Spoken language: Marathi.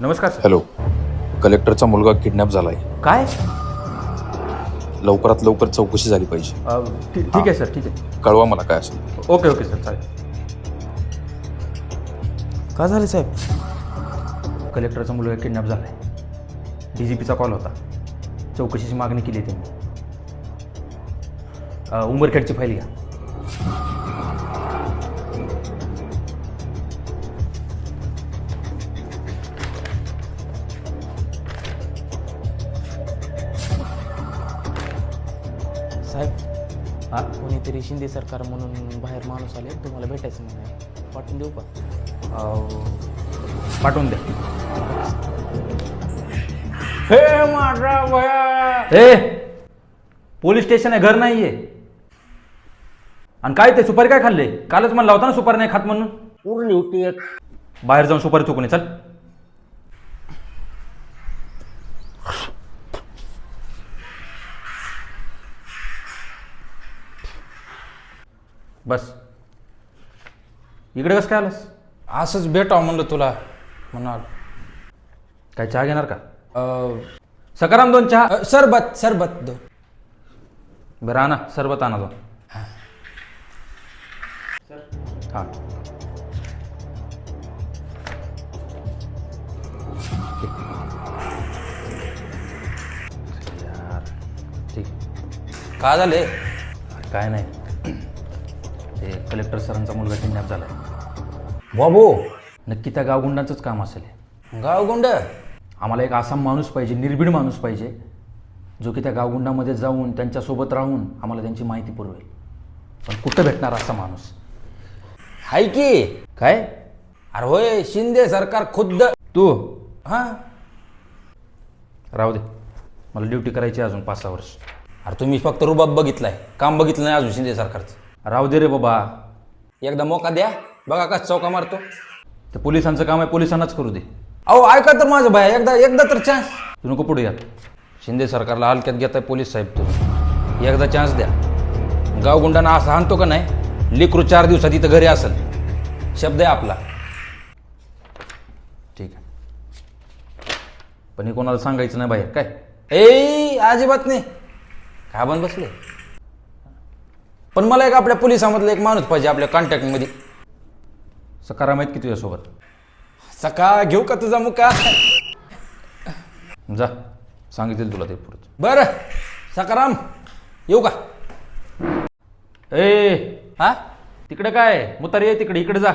नमस्कार सर. हॅलो. कलेक्टरचा मुलगा किडनॅप झालाय. काय? लवकरात लवकर चौकशी झाली पाहिजे. ठीक आहे सर, ठीक आहे. कळवा मला काय असेल. ओके ओके सर, चालेल. काय झालं साहेब? कलेक्टरचा मुलगा किडनॅप झाला आहे. DGPचा कॉल होता. चौकशीची मागणी केली आहे त्यांनी. उंबरखेडची फाईल घ्या. साहेब, हां, कोणीतरी शिंदे सरकार म्हणून बाहेर माणूस आले, तुम्हाला भेटायचं म्हणे. पाठवून देऊ का? पाठवून द्या. हे माझा भया! ए, पोलीस स्टेशन आहे, घर नाही आहे. आणि काय ते सुपारी काय खाल्ले? कालच म्हणला होता ना सुपारी नाही खात म्हणून. उरली होती एक. बाहेर जाऊन सुपारी चुकून ये, चल. बस. इकडे कसं काय आलंस? असंच भेटावं म्हणलं तुला म्हणाल. काय चहा घेणार का? सकाराम 2 चहा. सरबत सरबत दो. बरं आणा, सरबत आणा 2. हां. यार, ठीक. काय झाले? काय नाही, ते कलेक्टर सरांचा मुलगा किडनॅप झाला आहे. बाबू, नक्की त्या गावगुंडांचंच काम असेल हे. गावगुंड? आम्हाला एक असा माणूस पाहिजे, निर्भीड माणूस पाहिजे, जो की त्या गावगुंडामध्ये जाऊन त्यांच्यासोबत राहून आम्हाला त्यांची माहिती पुरवेल. पण कुठं भेटणार असा माणूस? हाय की. काय? अरे होय, शिंदे सरकार खुद्द. तू? हा. राहू दे, मला ड्युटी करायची अजून 5-6 वर्ष. अरे तुम्ही फक्त रुबाब बघितलाय, काम बघितलं नाही अजून शिंदे सरकारचं. राहू दे रे बाबा. एकदा मोका द्या, बघा का चौका मारतो. ते पोलिसांचं काम आहे, पोलिसांनाच करू दे. अहो ऐका तर माझं भाई, एकदा तर चान्स. तू नको पुढे या. शिंदे सरकारला हलक्यात घेताय पोलीस साहेब तुम्ही. एकदा चान्स द्या. गावगुंडांना असं आणतो का नाही, लेकरू 4 दिवसात इथं घरी असेल. शब्द आहे आपला. ठीक आहे, पण हे कोणाला सांगायचं नाही बाहेर, काय? ए अजिबात नाही. काय बन बसले? पण मला एक आपल्या पोलिसामधला एक माणूस पाहिजे आपल्या कॉन्टॅक्टमध्ये. सकाराम आहेत की तुझ्यासोबत? सकाळ घेऊ का तुझा मुका? जा, सांगितलं तुला ते पुढचं. बरं सकाराम, येऊ का? ए, हा, तिकडे काय मुतारी आहे, तिकडे, इकडे जा.